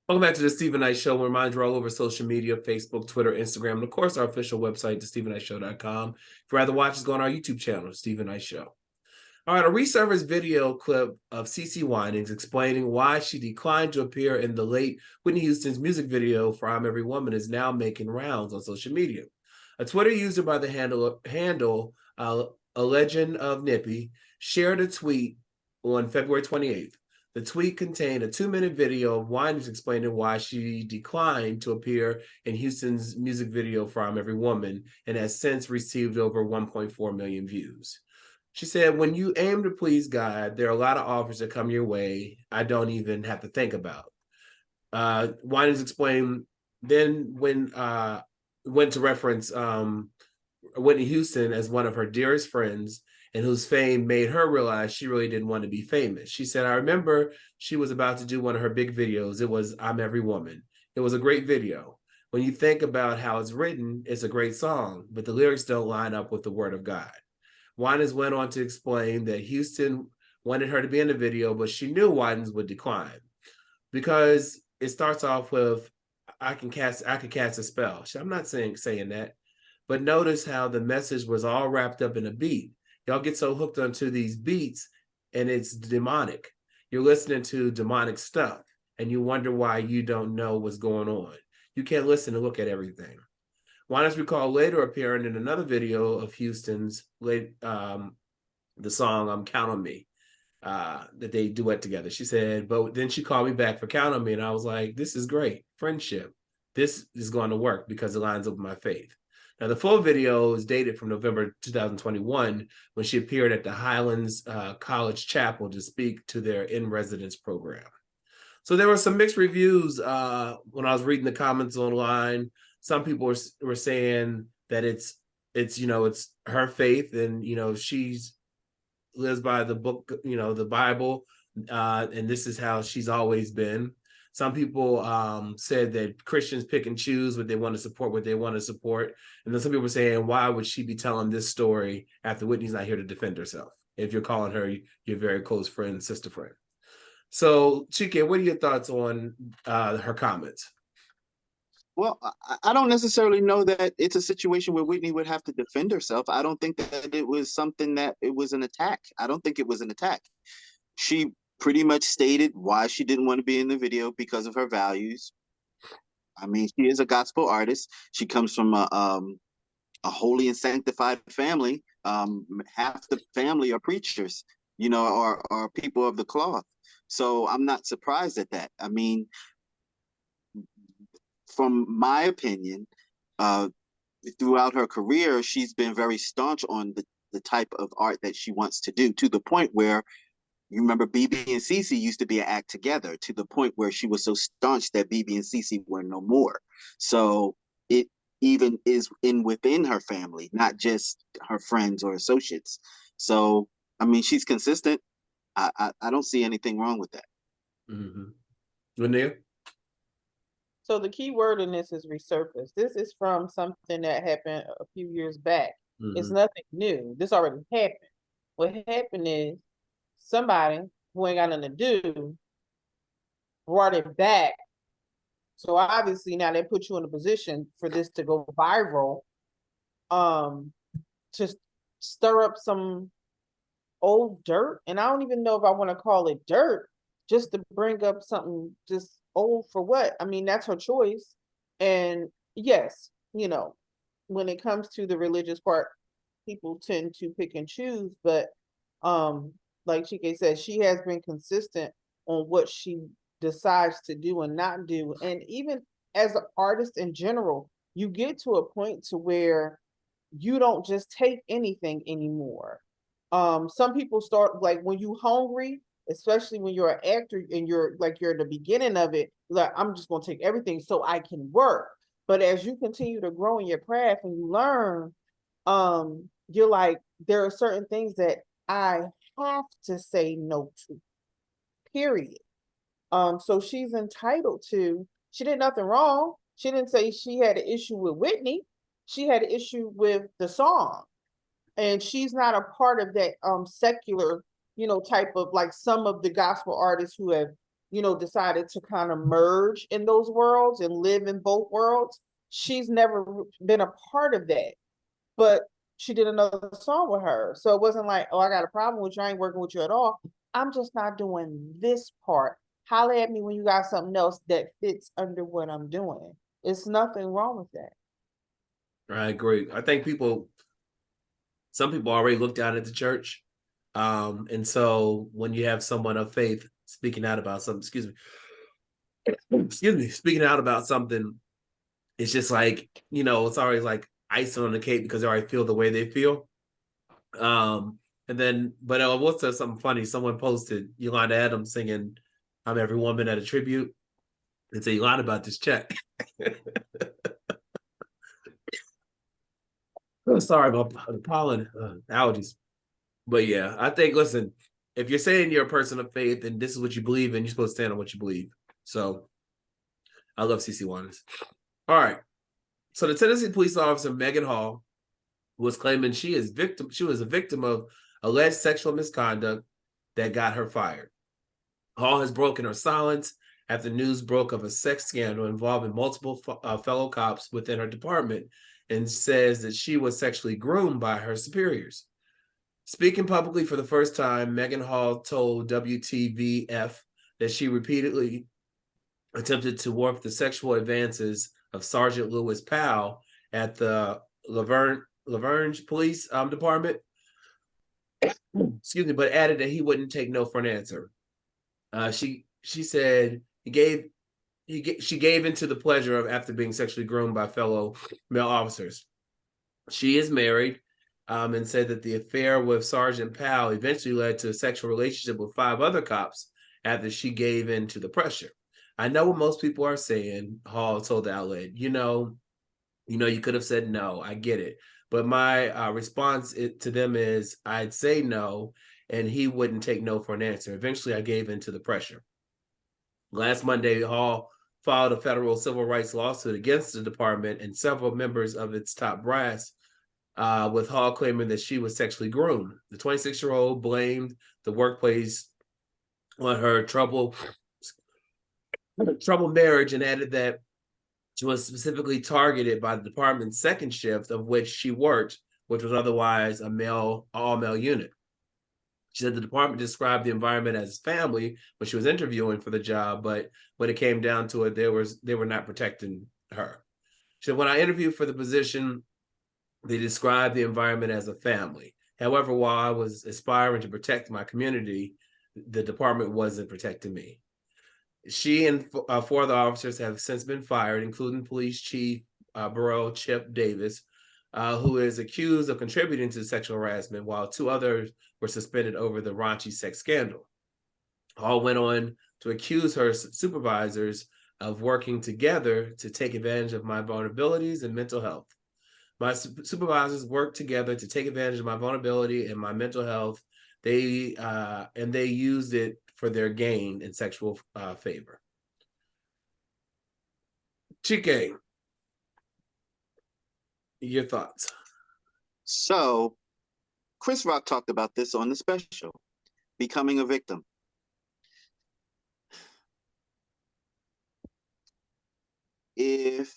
Welcome back to the Steve and Knight Show. Remind you all over social media, Facebook, Twitter, Instagram, and of course our official website, thestevenknightshow.com. If you'd rather watch us, go on our YouTube channel, Steve and Knight Show. All right, a resurfaced video clip of CeCe Winans explaining why she declined to appear in the late Whitney Houston's music video for I'm Every Woman is now making rounds on social media. A Twitter user by the handle A Legend of Nippy shared a tweet on February 28th. The tweet contained a 2-minute video of Winans explaining why she declined to appear in Houston's music video for I'm Every Woman and has since received over 1.4 million views. She said, when you aim to please God, there are a lot of offers that come your way I don't even have to think about. Winans explained then when went to reference Whitney Houston as one of her dearest friends and whose fame made her realize she really didn't want to be famous. She said, I remember she was about to do one of her big videos. It was I'm Every Woman. It was a great video. When you think about how it's written, it's a great song, but the lyrics don't line up with the word of God. Winans went on to explain that Houston wanted her to be in the video, but she knew Winans would decline because it starts off with, I could cast a spell. I'm not saying that, but notice how the message was all wrapped up in a beat. Y'all get so hooked onto these beats and it's demonic. You're listening to demonic stuff and you wonder why you don't know what's going on. You can't listen and look at everything. Winans recalled later appearing in another video of Houston's the song Count on Me that they duet together. She said, but then she called me back for Count on Me and I was like, this is great. Friendship. This is going to work because it lines up with my faith. Now, the full video is dated from November 2021 when she appeared at the Highlands College Chapel to speak to their in-residence program. So there were some mixed reviews when I was reading the comments online. Some people were saying that it's her faith and she's lives by the book, the Bible, and this is how she's always been. Some people said that Christians pick and choose what they want to support, and then some people were saying, why would she be telling this story after Whitney's not here to defend herself? If you're calling her your very close friend, sister friend. So, Chike, what are your thoughts on her comments? Well, I don't necessarily know that it's a situation where Whitney would have to defend herself. I don't think that it was something that it was an attack. I don't think it was an attack. She pretty much stated why she didn't want to be in the video because of her values. I mean, she is a gospel artist. She comes from a holy and sanctified family. Half the family are preachers, or people of the cloth. So I'm not surprised at that. I mean, from my opinion, throughout her career, she's been very staunch on the type of art that she wants to do, to the point where, you remember BB and CeCe used to be an act together, to the point where she was so staunch that BB and CeCe were no more. So it even is within her family, not just her friends or associates. So, I mean, she's consistent. I don't see anything wrong with that. Mm-hmm. Lynia? So the key word in this is resurface. This is from something that happened a few years back. Mm-hmm. It's nothing new. This already happened. What happened is somebody who ain't got nothing to do brought it back. So obviously now they put you in a position for this to go viral, to stir up some old dirt. And I don't even know if I want to call it dirt, just to bring up something just old for what? I mean, that's her choice. And yes, when it comes to the religious part, people tend to pick and choose, but like Chike said, she has been consistent on what she decides to do and not do. And even as an artist in general, you get to a point to where you don't just take anything anymore. Some people start, like, when you hungry, especially when you're an actor and you're at the beginning of it, like, I'm just going to take everything so I can work. But as you continue to grow in your craft and you learn, you're like, there are certain things that I have to say no to, period. So she's entitled to, she did nothing wrong. She didn't say she had an issue with Whitney. She had an issue with the song. And she's not a part of that secular, type of, like some of the gospel artists who have decided to kind of merge in those worlds and live in both worlds. She's never been a part of that, but she did another song with her. So it wasn't like, oh, I got a problem with you. I ain't working with you at all. I'm just not doing this part. Holler at me when you got something else that fits under what I'm doing. It's nothing wrong with that. I agree. I think some people already look down at the church. And so when you have someone of faith speaking out about something, speaking out about something, it's just like, it's always like icing on the cake because they already feel the way they feel. And then, but I will say something funny. Someone posted Yolanda Adams singing "I'm Every Woman" at a tribute, and say, "Yolanda, about this check." Oh, sorry about the pollen allergies. But yeah, I think, listen, if you're saying you're a person of faith and this is what you believe in, you're supposed to stand on what you believe. So I love CeCe Winans. All right. So the Tennessee police officer, Megan Hall, was claiming she was a victim of alleged sexual misconduct that got her fired. Hall has broken her silence after news broke of a sex scandal involving multiple fellow cops within her department, and says that she was sexually groomed by her superiors. Speaking publicly for the first time, Megan Hall told WTVF that she repeatedly attempted to warp the sexual advances of Sergeant Lewis Powell at the LaVergne Police Department. Excuse me, but added that he wouldn't take no for an answer. She said she gave into the pleasure of after being sexually groomed by fellow male officers. She is married, and said that the affair with Sergeant Powell eventually led to a sexual relationship with 5 other cops after she gave in to the pressure. I know what most people are saying, Hall told the outlet. You could have said no. I get it. But my response to them is I'd say no, and he wouldn't take no for an answer. Eventually, I gave in to the pressure. Last Monday, Hall filed a federal civil rights lawsuit against the department and several members of its top brass, with Hall claiming that she was sexually groomed. The 26-year-old blamed the workplace on her troubled marriage and added that she was specifically targeted by the department's second shift of which she worked, which was otherwise an all-male unit. She said the department described the environment as family when she was interviewing for the job, but when it came down to it, they were not protecting her. She said, when I interviewed for the position, they described the environment as a family. However, while I was aspiring to protect my community, the department wasn't protecting me. She and 4 other officers have since been fired, including Police Chief Burrell Chip Davis, who is accused of contributing to sexual harassment, while 2 others were suspended over the raunchy sex scandal. Hall went on to accuse her supervisors of working together to take advantage of my vulnerabilities and mental health. My supervisors worked together to take advantage of my vulnerability and my mental health. They used it for their gain and sexual favor. Chike, your thoughts? So, Chris Rock talked about this on the special, becoming a victim. If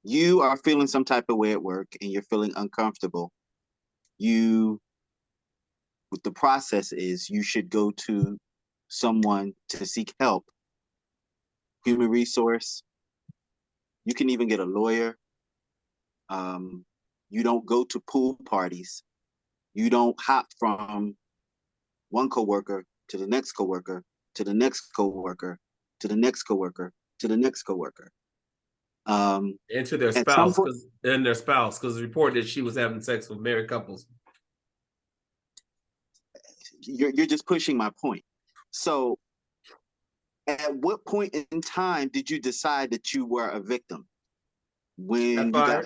you are feeling some type of way at work and you're feeling uncomfortable, what the process is, you should go to someone to seek help. Human resource. You can even get a lawyer. You don't go to pool parties. You don't hop from one coworker to the next coworker, to the next coworker, to the next coworker, to the next coworker. And to their spouse, because it's reported that she was having sex with married couples. You're just pushing my point. So, at what point in time did you decide that you were a victim? When you got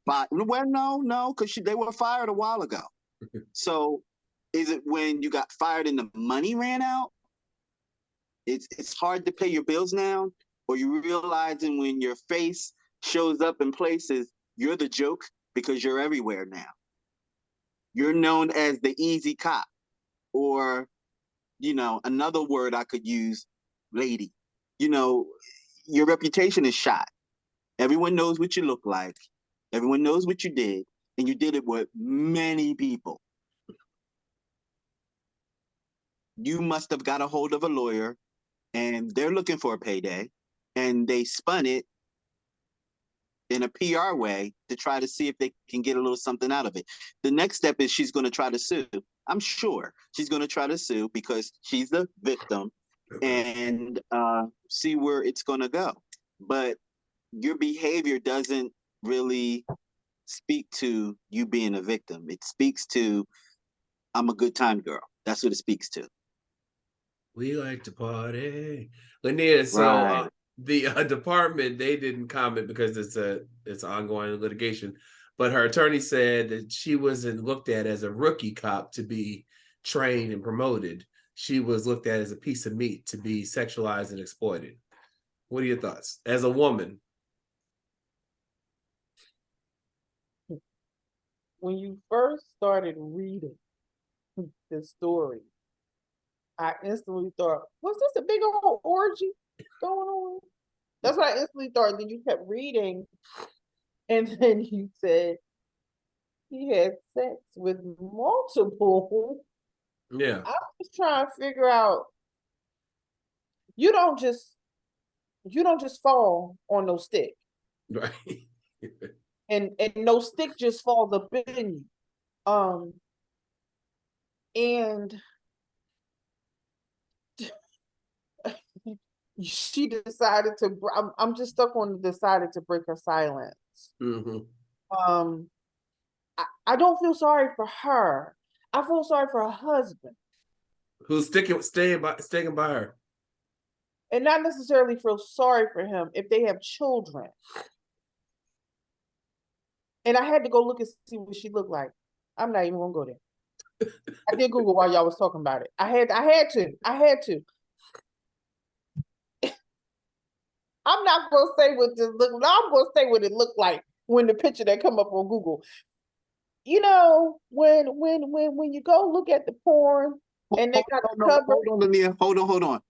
fired? Well, no, because they were fired a while ago. So, is it when you got fired and the money ran out? It's hard to pay your bills now, or you realizing when your face shows up in places, you're the joke because you're everywhere now. You're known as the easy cop, or another word I could use, lady. You know, your reputation is shot. Everyone knows what you look like. Everyone knows what you did, and you did it with many people. You must have got a hold of a lawyer, and they're looking for a payday, and they spun it in a PR way to try to see if they can get a little something out of it. The next step is she's going to try to sue. I'm sure she's going to try to sue because she's the victim and see where it's going to go. But your behavior doesn't really speak to you being a victim. It speaks to, I'm a good time girl. That's what it speaks to. We like to party. Lynia, so Right. the department, they didn't comment because it's ongoing litigation, but her attorney said that she wasn't looked at as a rookie cop to be trained and promoted. She was looked at as a piece of meat to be sexualized and exploited. What are your thoughts as a woman? When you first started reading the story, I instantly thought, was this a big old orgy going on? That's what I instantly thought. Then you kept reading, and then you said he had sex with multiple. Yeah. I was trying to figure out, you don't just fall on no stick. Right. And no stick just falls up in you. And she decided to, I'm just stuck on decided to break her silence. Mm-hmm. I don't feel sorry for her. I feel sorry for her husband. Who's staying by her. And not necessarily feel sorry for him if they have children. And I had to go look and see what she looked like. I'm not even gonna go there. I did Google while y'all was talking about it. I had to. I'm not gonna say what this look. I'm gonna say what it looked like when the picture that come up on Google. You know, when you go look at the porn and they got the cover. Hold on, Lynia. Hold on.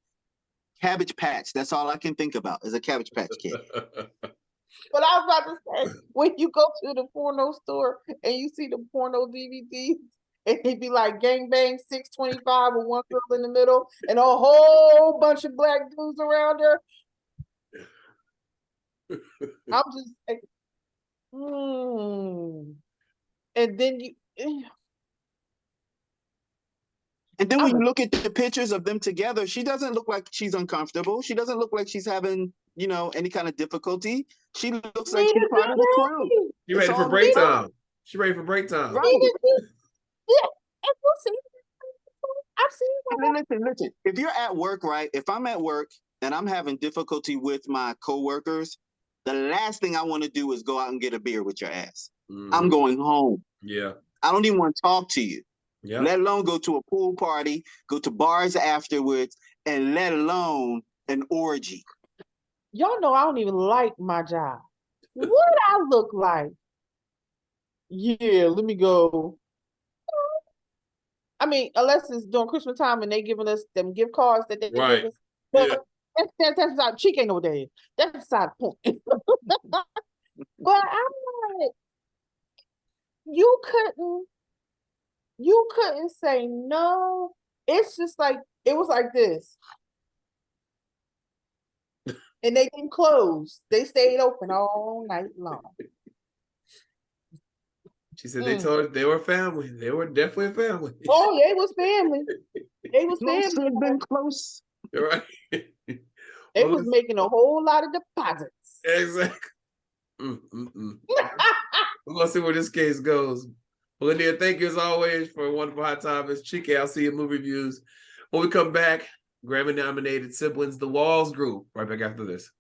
Cabbage Patch. That's all I can think about is a Cabbage Patch Kid. But I was about to say, when you go to the porno store and you see the porno DVDs, and it'd be like gangbang 625 with one girl in the middle and a whole bunch of black dudes around her. I'm just like, And then you. And then when you look at the pictures of them together, she doesn't look like she's uncomfortable. She doesn't look like she's having, any kind of difficulty. She looks like she's part of the crew. She ready for break time. She ready for break time. Right. Yeah, I've seen Listen. If you're at work, right? If I'm at work and I'm having difficulty with my coworkers, the last thing I want to do is go out and get a beer with your ass. Mm-hmm. I'm going home. Yeah. I don't even want to talk to you. Yeah. Let alone go to a pool party, go to bars afterwards, and let alone an orgy. Y'all know I don't even like my job. What I look like? Yeah, let me go. I mean, unless it's during Christmas time and they giving us them gift cards that they give us. But that's not Chike ain't know what that is. That's beside the point. But I'm like, you couldn't say no. It's just like, it was like this. And they didn't close. They stayed open all night long. She said they told her they were family. They were definitely a family. Oh, they was family. They was family. Been close. Right. They was making a whole lot of deposits. Exactly. We're gonna see where this case goes. Well, Lynia, thank you as always for a wonderful hot time. It's Chike. I'll see you in movie reviews. When we come back, Grammy-nominated siblings, The Walls Group. Right back after this.